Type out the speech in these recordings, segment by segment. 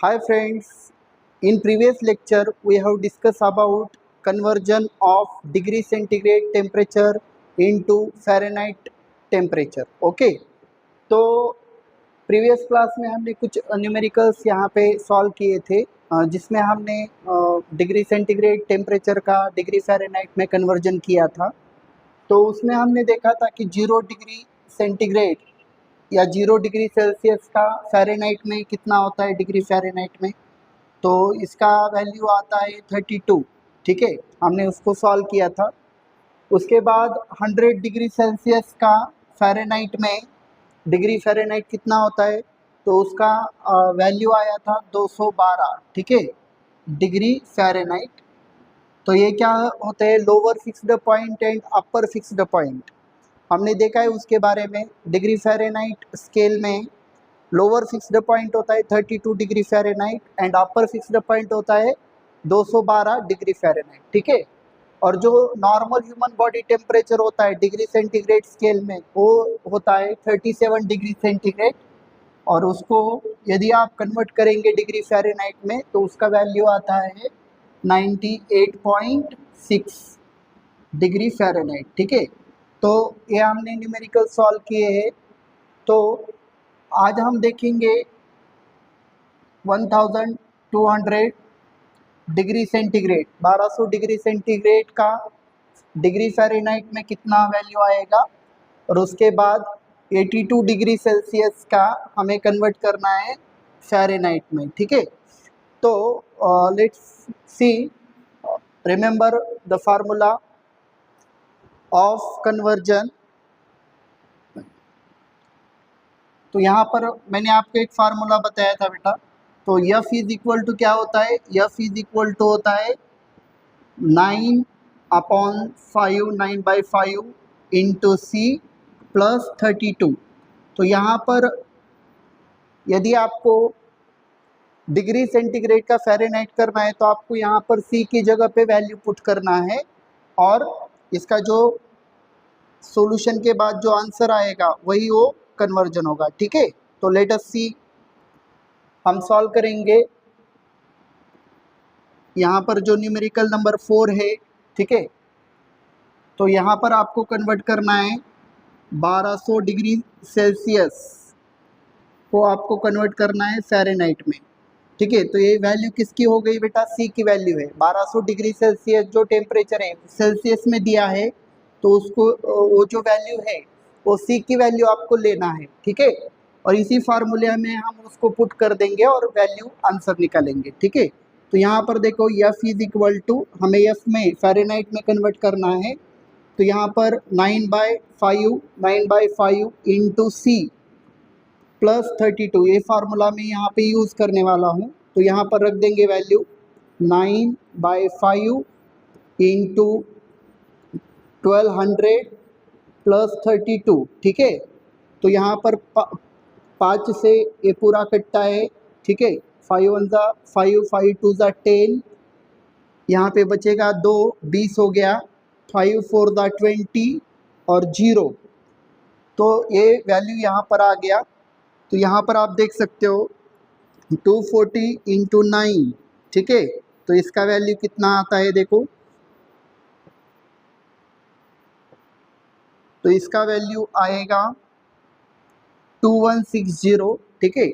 Hi friends, in previous lecture we have discussed about conversion of degree centigrade temperature into Fahrenheit temperature. Okay, तो previous class में हमने कुछ numericals यहाँ पे solve किए थे जिसमें हमने डिग्री सेंटीग्रेड टेम्परेचर का डिग्री फ़ारेनहाइट में कन्वर्जन किया था। तो उसमें हमने देखा था कि 0 डिग्री सेंटीग्रेड या 0 डिग्री सेल्सियस का फ़ारेनहाइट में कितना होता है डिग्री फ़ारेनहाइट में, तो इसका वैल्यू आता है 32। ठीक है, हमने उसको सॉल्व किया था। उसके बाद 100 डिग्री सेल्सियस का फ़ारेनहाइट में डिग्री फ़ारेनहाइट कितना होता है, तो उसका वैल्यू आया था 212। ठीक है, डिग्री फ़ारेनहाइट। तो ये क्या होते हैं, lower fixed point and upper fixed point हमने देखा है उसके बारे में। डिग्री फ़ारेनहाइट स्केल में लोअर फिक्स्ड पॉइंट होता है 32 degree Fahrenheit and upper fixed point होता है 212 डिग्री फ़ारेनहाइट। ठीक है, और जो नॉर्मल ह्यूमन बॉडी टेम्परेचर होता है डिग्री सेंटीग्रेड स्केल में वो होता है 37 डिग्री सेंटीग्रेड, और उसको यदि आप कन्वर्ट करेंगे डिग्री फ़ारेनहाइट में तो उसका वैल्यू आता है 98.6 डिग्री फ़ारेनहाइट। ठीक है, तो ये हमने न्यूमेरिकल सॉल्व किए हैं। तो आज हम देखेंगे 1200 डिग्री सेंटीग्रेड 1200 डिग्री सेंटीग्रेड का डिग्री फ़ारेनहाइट में कितना वैल्यू आएगा, और उसके बाद 82 डिग्री सेल्सियस का हमें कन्वर्ट करना है फ़ारेनहाइट में। ठीक है, तो let's see, remember the formula of conversion. तो यहाँ पर मैंने आपको एक फार्मूला बताया था बेटा। तो F इज इक्वल टू क्या होता है, F इज इक्वल टू होता है 9/5 इंटू C प्लस 32। तो यहाँ पर यदि आपको डिग्री सेंटीग्रेड का फ़ारेनहाइट करना है तो आपको यहाँ पर C की जगह पे वैल्यू पुट करना है, और इसका जो सॉल्यूशन के बाद जो आंसर आएगा वही वो कन्वर्जन होगा। ठीक है, तो लेट अस सी, हम सॉल्व करेंगे। यहाँ पर जो न्यूमेरिकल नंबर 4 है, ठीक है, तो यहाँ पर आपको कन्वर्ट करना है 1200 डिग्री सेल्सियस को आपको कन्वर्ट करना है फ़ारेनहाइट में। ठीक है, तो ये वैल्यू किसकी हो गई बेटा, सी की वैल्यू है। 1200 डिग्री सेल्सियस जो टेम्परेचर है सेल्सियस में दिया है, तो उसको वो जो वैल्यू है वो सी की वैल्यू आपको लेना है। ठीक है, और इसी फार्मूले में हम उसको पुट कर देंगे और वैल्यू आंसर निकालेंगे। ठीक है, तो यहाँ पर देखो F इज इक्वल टू, हमें F में फ़ारेनहाइट में कन्वर्ट करना है, तो यहाँ पर 9/5 इंटू सी प्लस 32 ये फार्मूला मैं यहाँ पे यूज़ करने वाला हूँ। तो यहाँ पर रख देंगे वैल्यू 9/5 इंटू 1200 प्लस 32। ठीक है, तो यहाँ पर 5 से ये पूरा कटता है। ठीक है, 5 1 ज़ा 5, 5 2 ज़ा 10, यहाँ पे बचेगा 2, 20 हो गया, 5 4 ज़ा 20 और 0। तो ये वैल्यू यहाँ पर आ गया। तो यहाँ पर आप देख सकते हो 240 इंटू 9। ठीक है, तो इसका वैल्यू कितना आता है देखो, तो इसका वैल्यू आएगा 2160। ठीक है,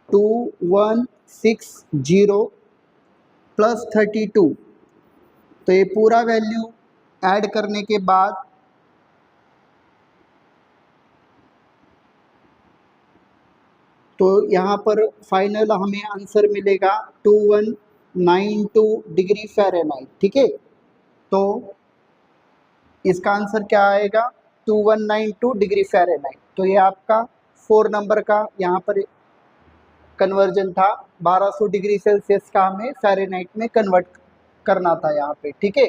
2160 प्लस 32। तो ये पूरा वैल्यू ऐड करने के बाद तो यहाँ पर फाइनल हमें आंसर मिलेगा 2192 डिग्री फ़ारेनहाइट। ठीक है, तो इसका आंसर क्या आएगा, 2192 डिग्री फ़ारेनहाइट। तो ये आपका 4 नंबर का यहाँ पर कन्वर्जन था। 1200 डिग्री सेल्सियस का हमें फ़ारेनहाइट में कन्वर्ट करना था यहाँ पे। ठीक है,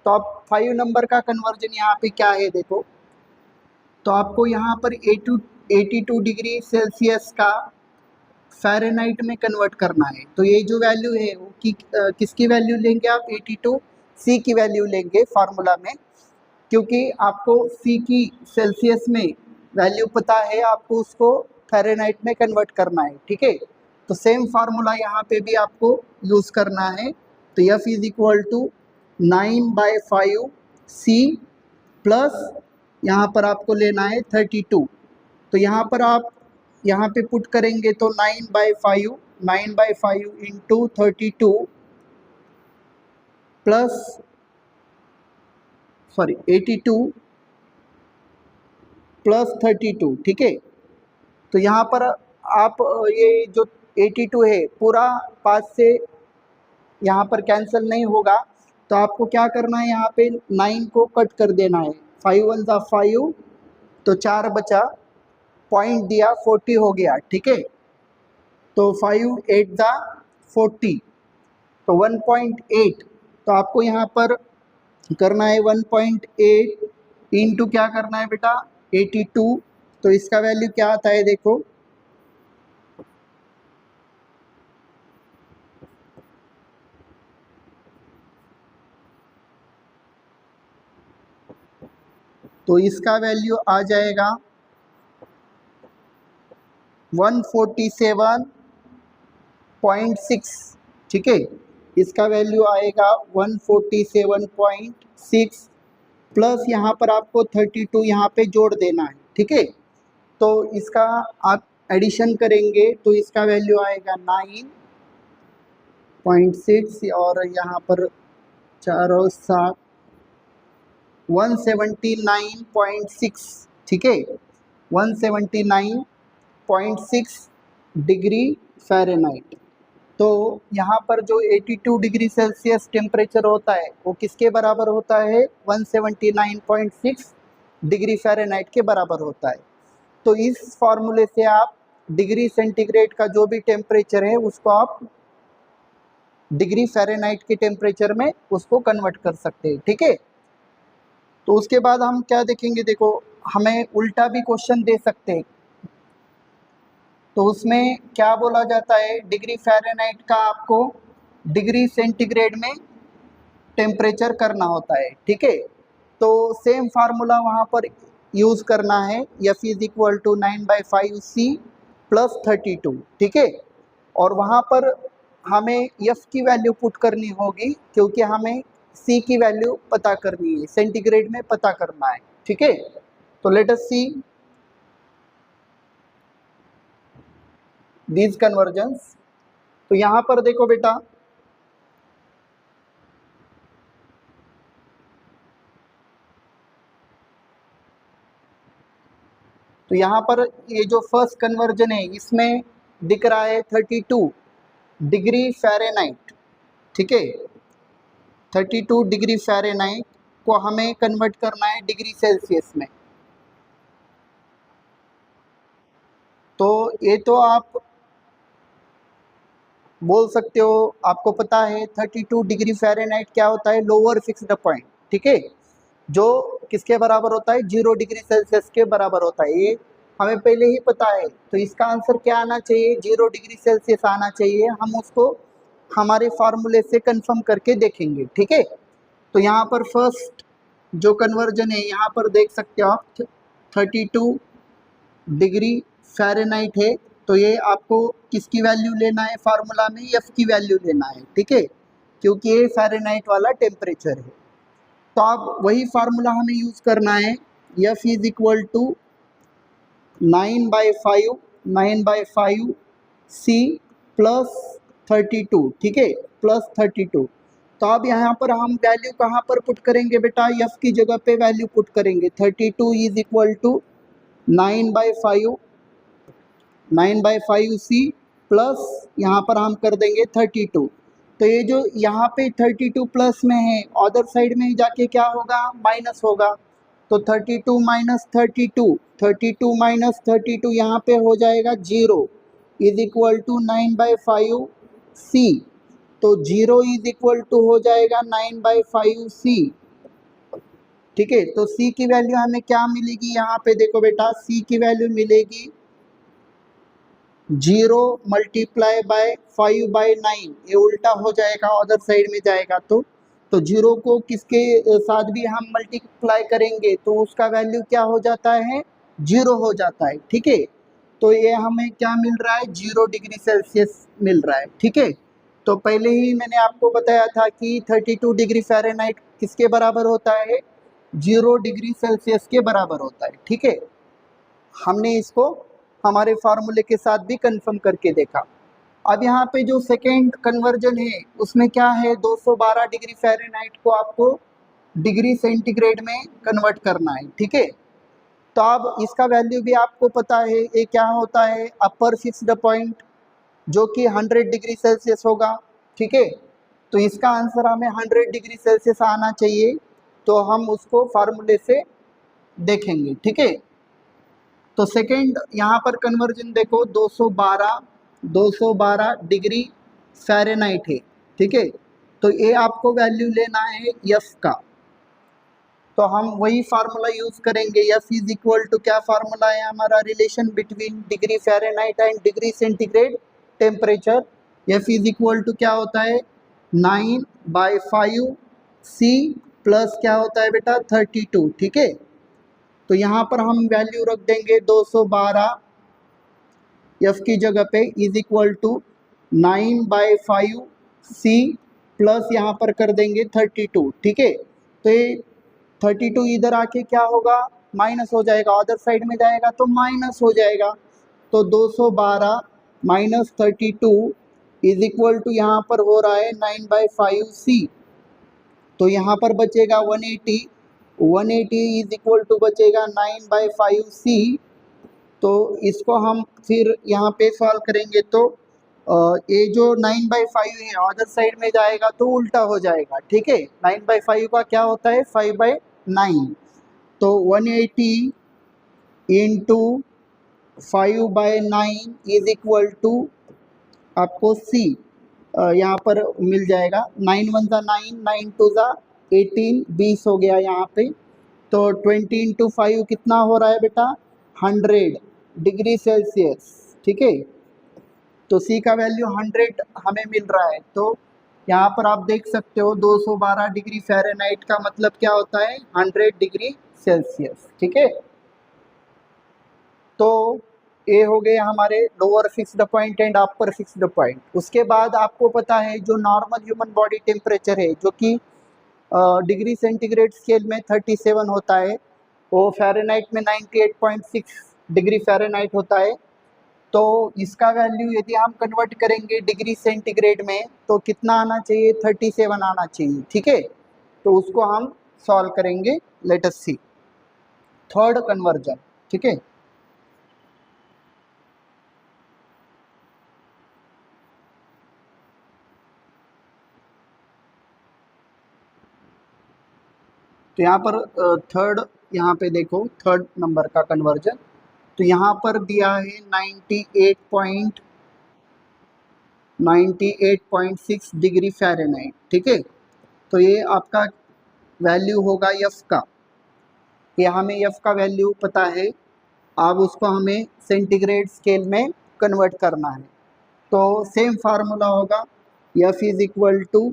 तो अब 5 नंबर का कन्वर्जन यहाँ पे क्या है देखो, तो आपको यहाँ पर 82 डिग्री सेल्सियस का फ़ारेनहाइट में कन्वर्ट करना है। तो ये जो वैल्यू है वो किसकी वैल्यू लेंगे आप, 82 सी की वैल्यू लेंगे फार्मूला में, क्योंकि आपको सी की सेल्सियस में वैल्यू पता है, आपको उसको फ़ारेनहाइट में कन्वर्ट करना है। ठीक है, तो सेम फार्मूला यहाँ पे भी आपको यूज़ करना है। तो F is equal to 9/5C plus यहाँ पर आपको लेना है 32। तो यहाँ पर आप यहाँ पे पुट करेंगे तो 9/5 इंटू 32 प्लस 82 प्लस 32, ठीक है। तो यहाँ पर आप ये जो 82 है पूरा 5 से यहाँ पर कैंसिल नहीं होगा, तो आपको क्या करना है, यहाँ पे 9 को कट कर देना है। 5 1 ज़ा 5, तो 4 बचा, पॉइंट दिया 40 हो गया, ठीक है। तो 5 8 ज़ा 40, तो 1.8। तो आपको यहाँ पर करना है 1.8 इंटू क्या करना है बेटा 82। तो इसका वैल्यू क्या आता है देखो, तो इसका वैल्यू आ जाएगा 147.6, ठीक है। इसका वैल्यू आएगा 147.6 प्लस यहाँ पर आपको 32 यहाँ पे जोड़ देना है, ठीक है। तो इसका आप एडिशन करेंगे तो इसका वैल्यू आएगा 9.6 और यहाँ पर 4 और 7 179.6, ठीक है। 179.6 डिग्री फ़ारेनहाइट। तो यहाँ पर जो 82 डिग्री सेल्सियस टेम्परेचर होता है वो किसके बराबर होता है, 179.6 डिग्री फ़ारेनहाइट के बराबर होता है। तो इस फॉर्मूले से आप डिग्री सेंटीग्रेड का जो भी टेम्परेचर है उसको आप डिग्री फ़ारेनहाइट के टेम्परेचर में उसको कन्वर्ट कर सकते हैं, ठीक है। तो उसके बाद हम क्या देखेंगे, देखो हमें उल्टा भी क्वेश्चन दे सकते हैं। तो उसमें क्या बोला जाता है, डिग्री फ़ारेनहाइट का आपको डिग्री सेंटीग्रेड में टेम्परेचर करना होता है, ठीक है। तो सेम फार्मूला वहाँ पर यूज़ करना है, F is equal to 9/5C plus 32, ठीक है। और वहाँ पर हमें F की वैल्यू पुट करनी होगी क्योंकि हमें C की वैल्यू पता करनी है, सेंटीग्रेड में पता करना है, ठीक है। तो let us see these convergence. तो यहाँ पर देखो बेटा, तो यहाँ पर ये जो फर्स्ट कन्वर्जन है इसमें दिख रहा है 32 डिग्री फ़ारेनहाइट, ठीक है। 32 डिग्री फ़ारेनहाइट को हमें कन्वर्ट करना है डिग्री सेल्सियस में। तो ये तो आप बोल सकते हो, आपको पता है 32 डिग्री फ़ारेनहाइट क्या होता है, लोअर फिक्स्ड पॉइंट, ठीक है। जो किसके बराबर होता है, 0 डिग्री सेल्सियस के बराबर होता है, ये हमें पहले ही पता है। तो इसका आंसर क्या आना चाहिए, 0 डिग्री सेल्सियस आना चाहिए। हम उसको हमारे फार्मूले से कंफर्म करके देखेंगे, ठीक है। तो यहाँ पर फर्स्ट जो कन्वर्जन है यहाँ पर देख सकते हो आप 32 डिग्री फ़ारेनहाइट है। तो ये आपको किसकी वैल्यू लेना है, फार्मूला में F की वैल्यू लेना है, ठीक है, क्योंकि ये फ़ारेनहाइट वाला टेम्परेचर है। तो अब वही फार्मूला हमें यूज़ करना है, F is equal to 9/5 C plus 32, ठीक है, प्लस 32। तो अब यहाँ पर हम वैल्यू कहाँ पर पुट करेंगे बेटा, F की जगह पे वैल्यू पुट करेंगे। 32 is equal to 9/5 C plus यहाँ पर हम कर देंगे 32। तो ये जो यहाँ पे 32 प्लस में है, अदर साइड में जाके क्या होगा, माइनस होगा। तो 32 माइनस 32 माइनस 32 यहाँ पे हो जाएगा 0 इज इक्वल टू 9/5 C। तो 0 इज इक्वल टू हो जाएगा 9/5 C, ठीक है। तो C की वैल्यू हमें क्या मिलेगी, यहाँ पे देखो बेटा C की वैल्यू मिलेगी 0 मल्टीप्लाई बाय 5/9, ये उल्टा हो जाएगा, अदर साइड में जाएगा। तो 0 को किसके साथ भी हम मल्टीप्लाई करेंगे तो उसका वैल्यू क्या हो जाता है, 0 हो जाता है, ठीक है। तो ये हमें क्या मिल रहा है, 0 डिग्री सेल्सियस मिल रहा है। ठीक है, तो पहले ही मैंने आपको बताया था कि 32 डिग्री फ़ारेनहाइट किसके बराबर होता है, 0 डिग्री सेल्सियस के बराबर होता है। ठीक है, हमने इसको हमारे फार्मूले के साथ भी कंफर्म करके देखा। अब यहाँ पे जो सेकेंड कन्वर्जन है उसमें क्या है, 212 डिग्री फ़ारेनहाइट को आपको डिग्री सेंटीग्रेड में कन्वर्ट करना है। ठीक है, तो अब इसका वैल्यू भी आपको पता है, ये क्या होता है, अपर फिक्स्ड पॉइंट, जो कि 100 डिग्री सेल्सियस होगा। ठीक है, तो इसका आंसर हमें 100 डिग्री सेल्सियस आना चाहिए, तो हम उसको फार्मूले से देखेंगे। ठीक है, तो सेकेंड यहाँ पर कन्वर्जन देखो, 212 डिग्री फ़ारेनहाइट है। ठीक है, तो ये आपको वैल्यू लेना है एफ का, तो हम वही फार्मूला यूज करेंगे। एफ इज इक्वल टू, क्या फार्मूला है हमारा, relation between degree Fahrenheit and degree centigrade temperature. F is equal to क्या होता है, 9/5 सी प्लस क्या होता है बेटा, 32। ठीक है, तो यहाँ पर हम वैल्यू रख देंगे 212 एफ की जगह पे is equal to 9/5 C plus यहाँ पर कर देंगे 32। ठीक है, तो ये 32 इधर आके क्या होगा, माइनस हो जाएगा, अदर साइड में जाएगा तो माइनस हो जाएगा। तो 212 माइनस 32 इज इक्वल टू यहाँ पर हो रहा है 9/5 सी, तो यहाँ पर बचेगा 180। 180 इज इक्वल टू बचेगा 9/5 सी। तो इसको हम फिर यहाँ पे सॉल्व करेंगे तो ये जो 9/5 है अदर साइड में जाएगा तो उल्टा हो जाएगा। ठीक है, 9/5 का क्या होता है, 5/9, तो 180 इंटू 5/9 इज इक्वल टू आपको सी यहाँ पर मिल जाएगा, 9 1 ज़ा 9, 9 2 ज़ा 18, 20 हो गया यहाँ पे। तो 20 इंटू 5 कितना हो रहा है बेटा, 100 डिग्री सेल्सियस। ठीक है, तो सी का वैल्यू 100 हमें मिल रहा है। तो यहाँ पर आप देख सकते हो 212 डिग्री फ़ारेनहाइट का मतलब क्या होता है, 100 डिग्री सेल्सियस। ठीक है, तो ये हो गए हमारे lower fixed point and upper fixed point. उसके बाद आपको पता है जो नॉर्मल ह्यूमन बॉडी टेम्परेचर है, जो कि डिग्री सेंटीग्रेड स्केल में 37 होता है, वो फ़ारेनहाइट में 98.6 डिग्री फ़ारेनहाइट होता है। तो इसका वैल्यू यदि हम कन्वर्ट करेंगे डिग्री सेंटीग्रेड में तो कितना आना चाहिए, 37 आना चाहिए। ठीक है, तो उसको हम सॉल्व करेंगे, लेट अस सी थर्ड कन्वर्जन। ठीक है, तो यहाँ पर थर्ड, यहाँ पे देखो थर्ड नंबर का कन्वर्जन, तो यहाँ पर दिया है 98.6 डिग्री फ़ारेनहाइट। ठीक है, तो ये आपका वैल्यू होगा एफ का, ये हमें एफ का वैल्यू पता है, अब उसको हमें सेंटीग्रेड स्केल में कन्वर्ट करना है। तो सेम फार्मूला होगा, F is equal to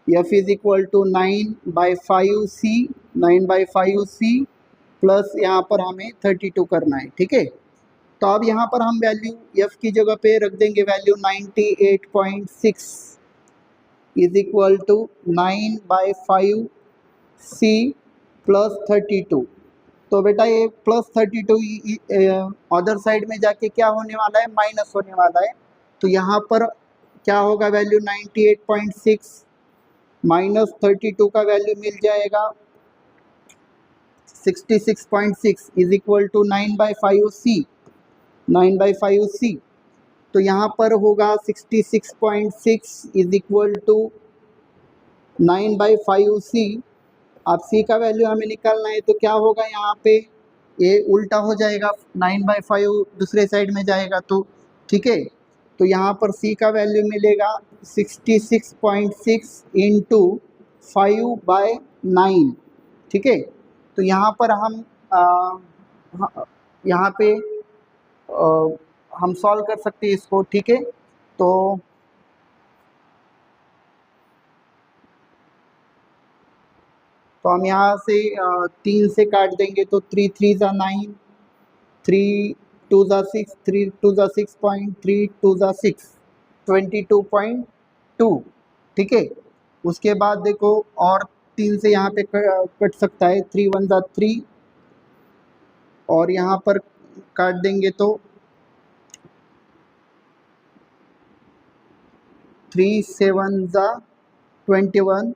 9/5 C, 9/5 C plus यहाँ पर हमें 32 करना है। ठीक है, तो अब यहाँ पर हम वैल्यू एफ की जगह पे रख देंगे value 98.6 is equal to 9/5 C plus 32। तो बेटा ये प्लस 32 अदर साइड में जाके क्या होने वाला है, माइनस होने वाला है। तो यहाँ पर क्या होगा, वैल्यू 98.6 माइनस 32 का वैल्यू मिल जाएगा 66.6 इज इक्वल टू 9/5 सी, 9/5 सी। तो यहाँ पर होगा 66.6 इज इक्वल टू 9/5 सी। अब सी का वैल्यू हमें निकालना है, तो क्या होगा यहाँ पे, ये उल्टा हो जाएगा, 9/5 दूसरे साइड में जाएगा तो। ठीक है, तो यहाँ पर सी का वैल्यू मिलेगा 66.6 इंटू 5/9। ठीक है, तो यहाँ पर हम यहाँ पे हम सॉल्व कर सकते हैं इसको। ठीक है, तो हम यहाँ से 3 से काट देंगे तो 3 3 ज़ा 9, 3 टू ज़ा 6, 3 टू ज़ा 6.3, 2 ज़ा 6, 22.2, ठीक है। उसके बाद देखो और 3 से यहाँ पे कट सकता है, 3 1 ज़ा 3, और यहाँ पर काट देंगे तो 3 7 ज़ा 21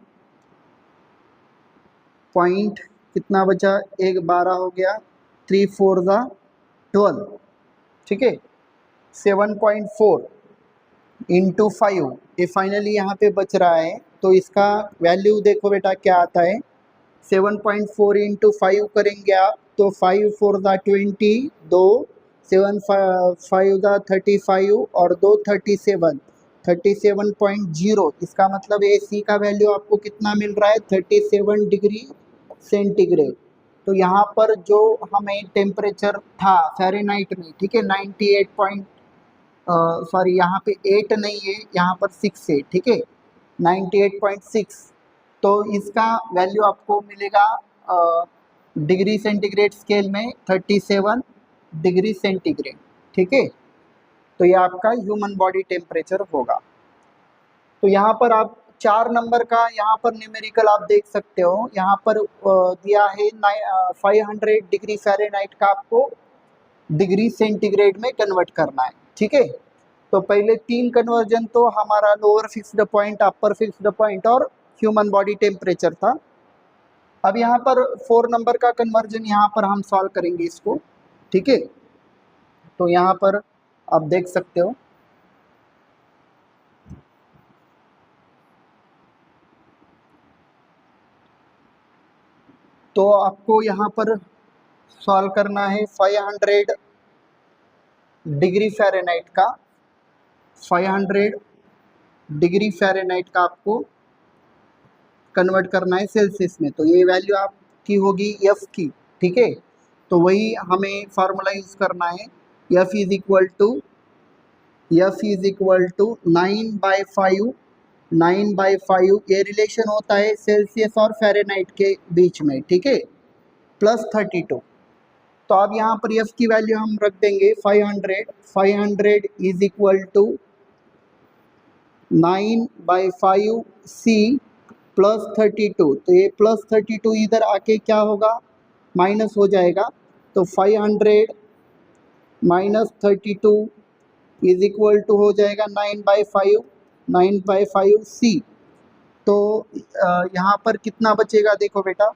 पॉइंट कितना बचा, एक 12 हो गया, 3 4 ज़ा 12, ठीक है। 7.4 इंटू 5, ये फाइनली यहाँ पे बच रहा है, तो इसका वैल्यू देखो बेटा क्या आता है। 7.4 इंटू 5 करेंगे आप तो 5 4 ज़ा 20, 2 7 5 ज़ा 35 और 2 37, 37.0। इसका मतलब ए सी का वैल्यू आपको कितना मिल रहा है, 37 डिग्री सेंटीग्रेड। तो यहाँ पर जो हमें टेम्परेचर था फ़ारेनहाइट में, ठीक है, 98 सॉरी यहाँ पे 8 नहीं है, यहाँ पर 6 है, ठीक है, 98.6। तो इसका वैल्यू आपको मिलेगा डिग्री सेंटीग्रेड स्केल में 37 डिग्री सेंटीग्रेड, ठीक है। तो ये आपका ह्यूमन बॉडी टेम्परेचर होगा। तो यहाँ पर आप 4 नंबर का यहाँ पर न्यूमेरिकल आप देख सकते हो, यहाँ पर दिया है 500 डिग्री फ़ारेनहाइट का आपको डिग्री सेंटीग्रेड में कन्वर्ट करना है, ठीक है। तो पहले 3 कन्वर्जन तो हमारा लोअर फिक्स्ड पॉइंट, अपर फिक्स्ड पॉइंट और ह्यूमन बॉडी टेम्परेचर था। अब यहाँ पर 4 नंबर का कन्वर्जन यहाँ पर हम सॉल्व करेंगे इसको, ठीक है। तो यहाँ पर आप देख सकते हो, तो आपको यहाँ पर सॉल्व करना है 500 डिग्री फ़ारेनहाइट का, 500 डिग्री फ़ारेनहाइट का आपको कन्वर्ट करना है सेल्सियस में। तो ये वैल्यू आपकी होगी एफ की, ठीक है। तो वही हमें फार्मूला यूज़ करना है, एफ इज़ इक्वल टू 9/5, 9/5 ये रिलेशन होता है सेल्सियस और फ़ारेनहाइट के बीच में, ठीक है, प्लस 32। तो अब यहाँ पर एफ की वैल्यू हम रख देंगे 500 is equal to 9/5 C plus 32। तो ये प्लस 32 इधर आके क्या होगा, माइनस हो जाएगा। तो 500 माइनस 32 इज इक्वल टू हो जाएगा 9/5 सी। तो यहाँ पर कितना बचेगा, देखो बेटा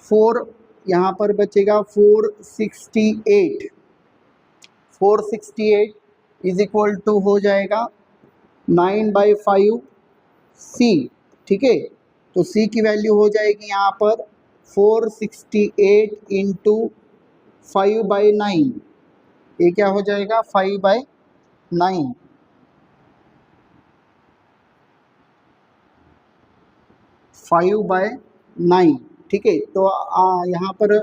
4, यहाँ पर बचेगा 468 इज इक्वल टू हो जाएगा 9/5 सी, ठीक है। तो सी की वैल्यू हो जाएगी यहाँ पर 468 इंटू 5/9, ये क्या हो जाएगा 5/9, 5/9, ठीक है। तो यहाँ पर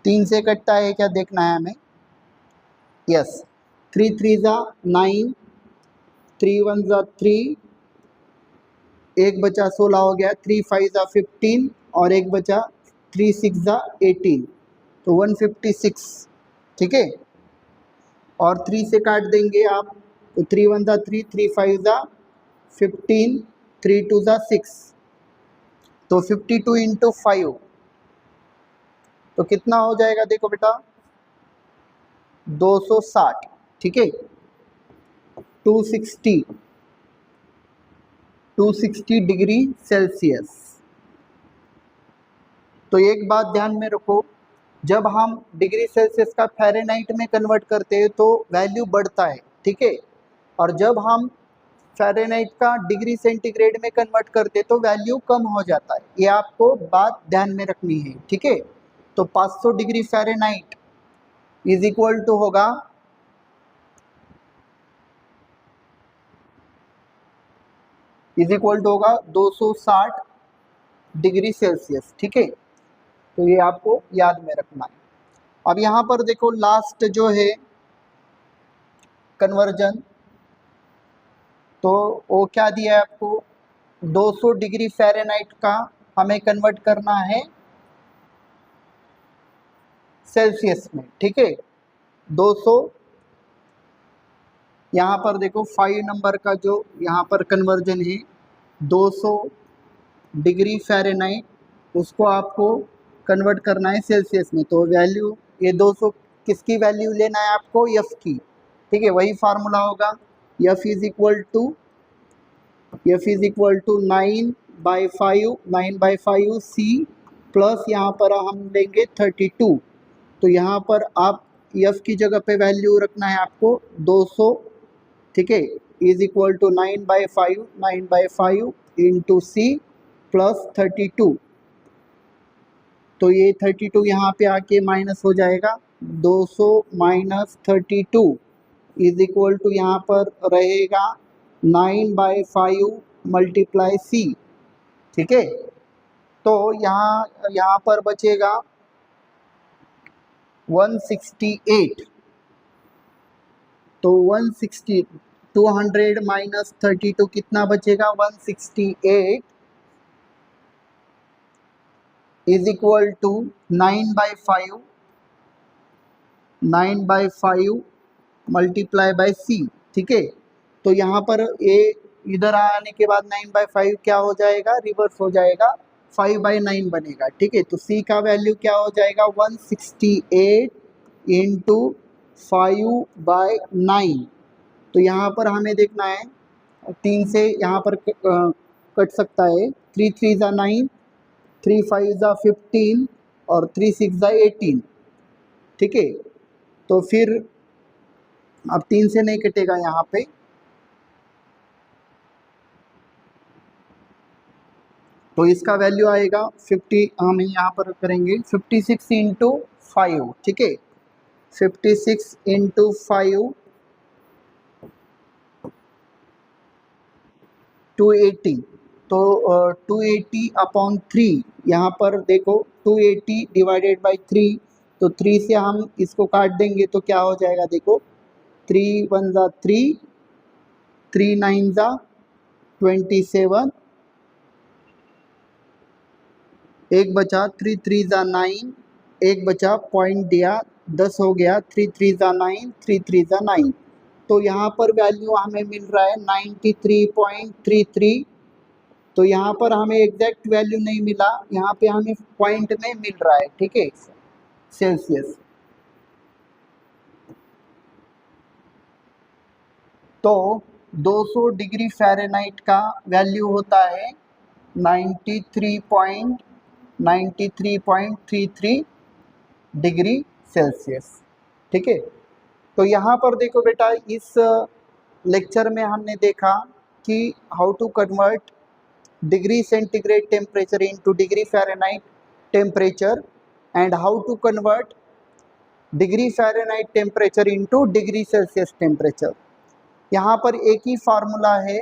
3 से कटता है क्या देखना है हमें, यस, 3 3 ज़ा 9, 3 1 ज़ा 3, एक बचा 16 हो गया, 3 5 ज़ा 15 और एक बचा 3 6 ज़ा 18, तो 156, ठीक है। और 3 से काट देंगे आप, तो 3 1 ज़ा 3, 3 5 ज़ा 15, 3 2 ज़ा 6, तो 52 इंटू 5, तो कितना हो जाएगा देखो बेटा 260, ठीक है, 260 डिग्री सेल्सियस। तो एक बात ध्यान में रखो, जब हम डिग्री सेल्सियस का फ़ारेनहाइट में कन्वर्ट करते हैं तो वैल्यू बढ़ता है, ठीक है, और जब हम फ़ारेनहाइट का डिग्री सेंटीग्रेड में कन्वर्ट करते तो वैल्यू कम हो जाता है। ये आपको बात ध्यान में रखनी है, ठीक है। तो 500 degree Fahrenheit is equal to होगा 260 डिग्री सेल्सियस, ठीक है। तो ये आपको याद में रखना है। अब यहाँ पर देखो लास्ट जो है कन्वर्जन, तो वो क्या दिया है आपको, 200 डिग्री फ़ारेनहाइट का हमें कन्वर्ट करना है सेल्सियस में, ठीक है। 200, यहाँ पर देखो 5 नंबर का जो यहाँ पर कन्वर्जन है 200 डिग्री फ़ारेनहाइट, उसको आपको कन्वर्ट करना है सेल्सियस में। तो वैल्यू ये 200 किसकी वैल्यू लेना है आपको, एफ की, ठीक है। वही फार्मूला होगा F is equal to 9/5 C plus यहाँ पर हम लेंगे 32। तो यहाँ पर आप एफ की जगह पे वैल्यू रखना है आपको 200, ठीक है, is equal to 9/5 into C plus 32। तो ये 32 यहाँ पे आके माइनस हो जाएगा, 200 माइनस 32 इज इक्वल टू यहाँ पर रहेगा 9/5 मल्टीप्लाई सी, ठीक है। तो यहाँ पर बचेगा 168। तो 200 माइनस 32 कितना बचेगा, 168 is equal to 9/5 multiply by C, ठीक है। तो यहाँ पर ए इधर आने के बाद 9/5 क्या हो जाएगा, रिवर्स हो जाएगा, 5/9 बनेगा, ठीक है। तो सी का वैल्यू क्या हो जाएगा, 168 इंटू 5/9। तो यहाँ पर हमें देखना है 3 से यहाँ पर कट सकता है, 3 3 ज़ा 9, 3 5 ज़ा 15 और 3 6 ज़ा 18, ठीक है। तो फिर अब 3 से नहीं कटेगा यहाँ पे, तो इसका वैल्यू आएगा 50, हम यहाँ पर करेंगे 56 इंटू 5, ठीक है। 56 इंटू 5 280। तो 280 अपॉन 3, यहाँ पर देखो 280 डिवाइडेड बाई 3, तो 3 से हम इसको काट देंगे तो क्या हो जाएगा, देखो 3 1 ज़ा 3, 3 9 ज़ा 27, एक बचा 3 3 ज़ा 9, एक बचा पॉइंट दिया 10 हो गया, 3 3 ज़ा 9, 3 3 ज़ा 9। तो यहाँ पर वैल्यू हमें मिल रहा है 93.33। तो यहाँ पर हमें एग्जैक्ट वैल्यू नहीं मिला, यहाँ पे हमें पॉइंट में मिल रहा है, ठीक है, सेल्सियस। तो 200 डिग्री फ़ारेनहाइट का वैल्यू होता है 93.33 डिग्री सेल्सियस, ठीक है। तो यहाँ पर देखो बेटा, इस लेक्चर में हमने देखा कि how to convert degree centigrade temperature into degree Fahrenheit temperature and how to convert degree Fahrenheit temperature into degree Celsius temperature. यहाँ पर एक ही फार्मूला है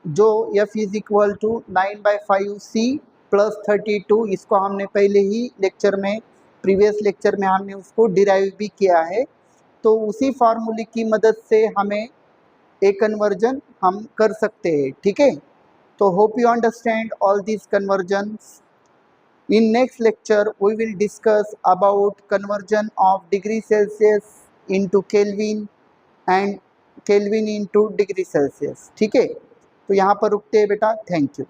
जो F is equal to 9/5 C plus 32, इसको हमने पहले ही लेक्चर में, प्रीवियस लेक्चर में हमने उसको डिराइव भी किया है। तो उसी फार्मूले की मदद से हमें एक कन्वर्जन हम कर सकते हैं, ठीक है। तो hope you understand all these conversions. In next lecture we will discuss about conversion of degree Celsius into Kelvin and Kelvin into degree Celsius, ठीक है। तो यहाँ पर रुकते हैं बेटा, थैंक यू।